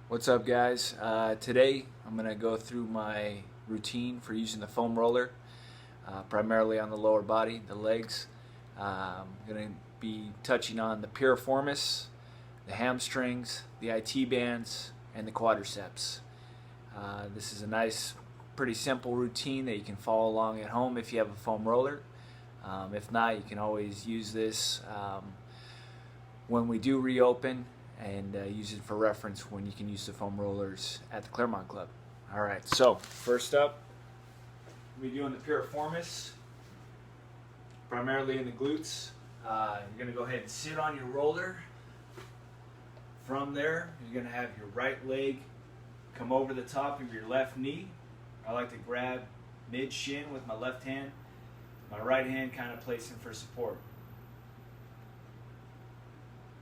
What's up, guys? Today I'm going to go through my routine for using the foam roller, primarily on the lower body, the legs. I'm going to be touching on the piriformis, the hamstrings, the IT bands, and the quadriceps. This is a nice, pretty simple routine that you can follow along at home if you have a foam roller. If not, you can always use this when we do reopen, and use it for reference when you can use the foam rollers at the Claremont Club. All right, so first up, we're doing the piriformis, primarily in the glutes. You're gonna go ahead and sit on your roller. From there, you're gonna have your right leg come over the top of your left knee. I like to grab mid-shin with my left hand, my right hand kind of placing for support.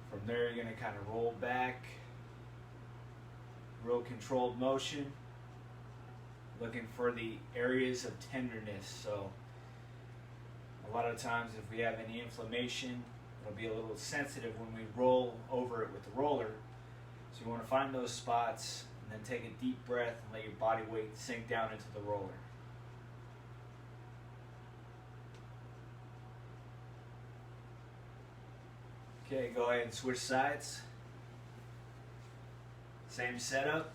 From there, you're going to kind of roll back, real controlled motion, looking for the areas of tenderness. So a lot of times if we have any inflammation, it'll be a little sensitive when we roll over it with the roller. So you want to find those spots and then take a deep breath and let your body weight sink down into the roller. Okay, go ahead and switch sides. Same setup,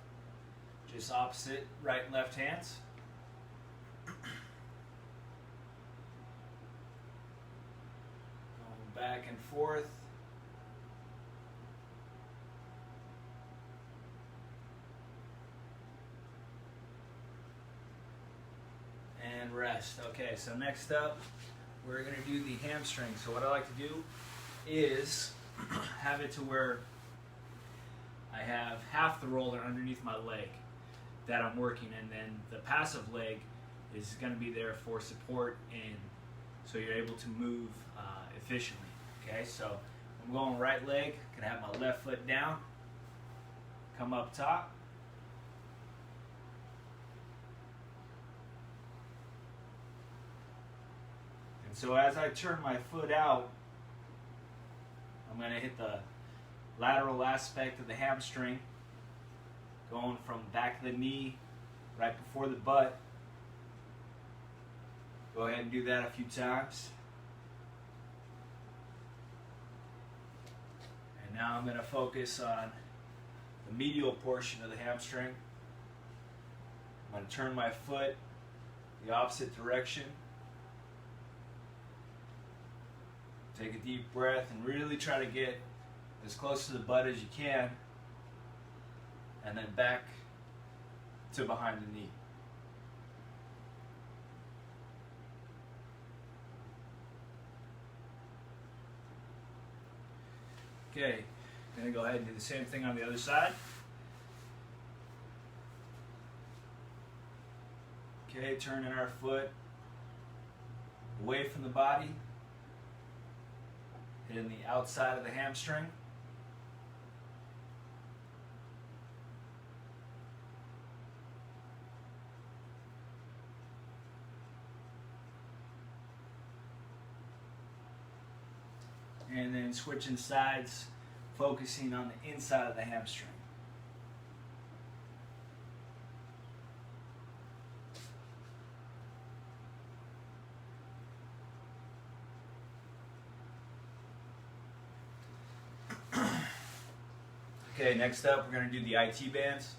just opposite right and left hands. Going back and forth. And rest. Okay, so next up, we're going to do the hamstring. So what I like to do is have it to where I have half the roller underneath my leg that I'm working, and then the passive leg is going to be there for support, and so you're able to move efficiently. Okay, so I'm going right leg, gonna have my left foot down, come up top, and so as I turn my foot out, I'm going to hit the lateral aspect of the hamstring, going from back of the knee right before the butt. Go ahead and do that a few times. And now I'm going to focus on the medial portion of the hamstring. I'm going to turn my foot the opposite direction. Take a deep breath and really try to get as close to the butt as you can, and then back to behind the knee. Okay, I'm going to go ahead and do the same thing on the other side. Okay, turning our foot away from the body, hitting the outside of the hamstring. And then switching sides, focusing on the inside of the hamstring. Okay, next up we're going to do the IT bands,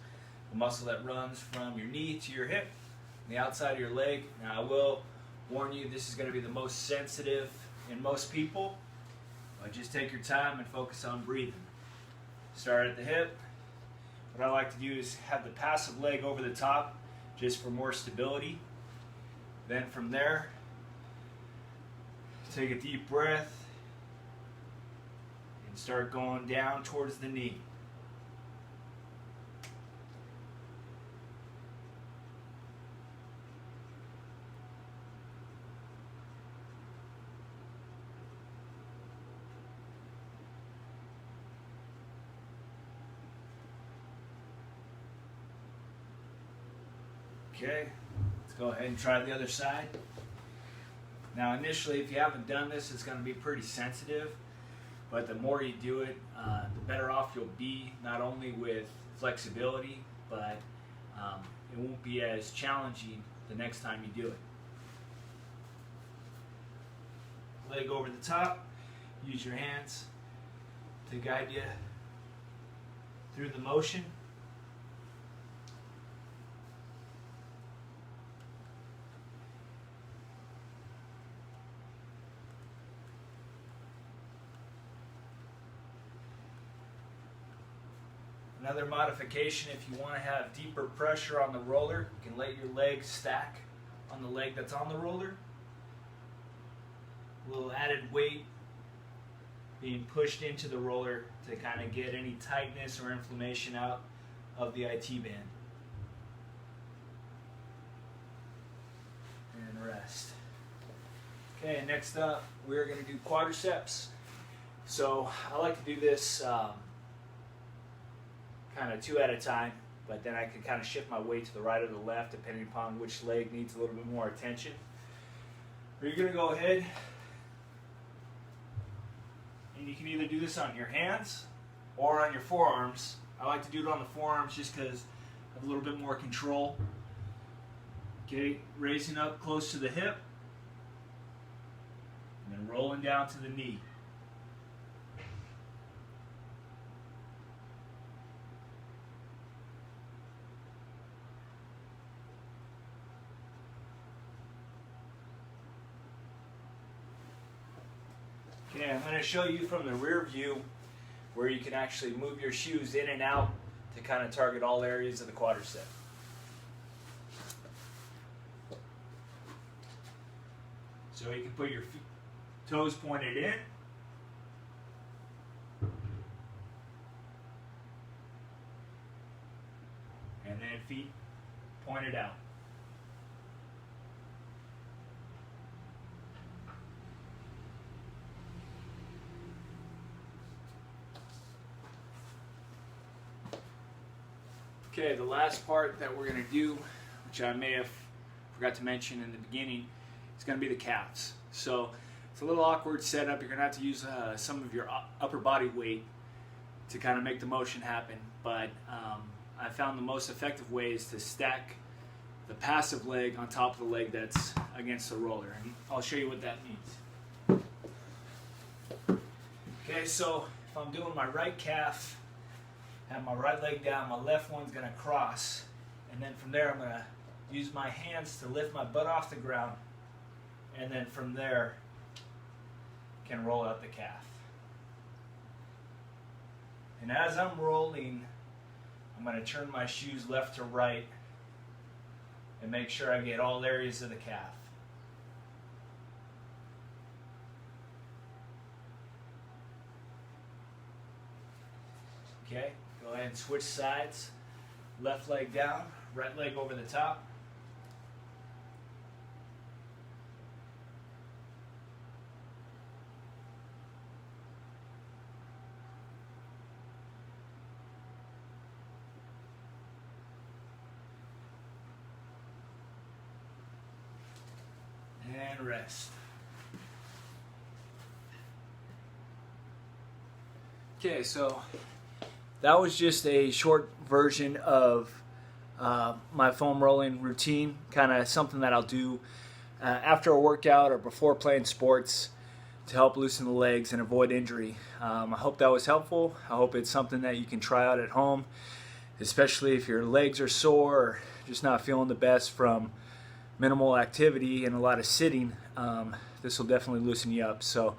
the muscle that runs from your knee to your hip, the outside of your leg. Now I will warn you, this is going to be the most sensitive in most people, but just take your time and focus on breathing. Start at the hip. What I like to do is have the passive leg over the top just for more stability. Then from there, take a deep breath and start going down towards the knee. Okay, let's go ahead and try the other side. Now initially, if you haven't done this, it's going to be pretty sensitive. but the more you do it, the better off you'll be, not only with flexibility, but it won't be as challenging the next time you do it. Leg over the top, use your hands to guide you through the motion. Another modification, if you want to have deeper pressure on the roller, you can let your legs stack on the leg that's on the roller. A little added weight being pushed into the roller to kind of get any tightness or inflammation out of the IT band. And rest. Okay, next up we're going to do quadriceps. So I like to do this kind of 2 at a time, but then I can kind of shift my weight to the right or the left depending upon which leg needs a little bit more attention. But you're going to go ahead and you can either do this on your hands or on your forearms. I like to do it on the forearms just because I have a little bit more control. Okay, raising up close to the hip and then rolling down to the knee. Okay, I'm going to show you from the rear view where you can actually move your shoes in and out to kind of target all areas of the quadricep. So you can put your toes pointed in, and then feet pointed out. Okay, the last part that we're going to do, which I may have forgot to mention in the beginning, is going to be the calves. So it's a little awkward setup. You're going to have to use some of your upper body weight to kind of make the motion happen. But I found the most effective way is to stack the passive leg on top of the leg that's against the roller. And I'll show you what that means. Okay, so if I'm doing my right calf, have my right leg down, my left one's going to cross, and then from there I'm going to use my hands to lift my butt off the ground, and then from there can roll out the calf. And as I'm rolling, I'm going to turn my shoes left to right and make sure I get all areas of the calf. Okay, go ahead and switch sides. Left leg down, right leg over the top. And rest. Okay, so that was just a short version of my foam rolling routine, kind of something that I'll do after a workout or before playing sports to help loosen the legs and avoid injury. I hope that was helpful. I hope it's something that you can try out at home, especially if your legs are sore or just not feeling the best from minimal activity and a lot of sitting. This will definitely loosen you up. So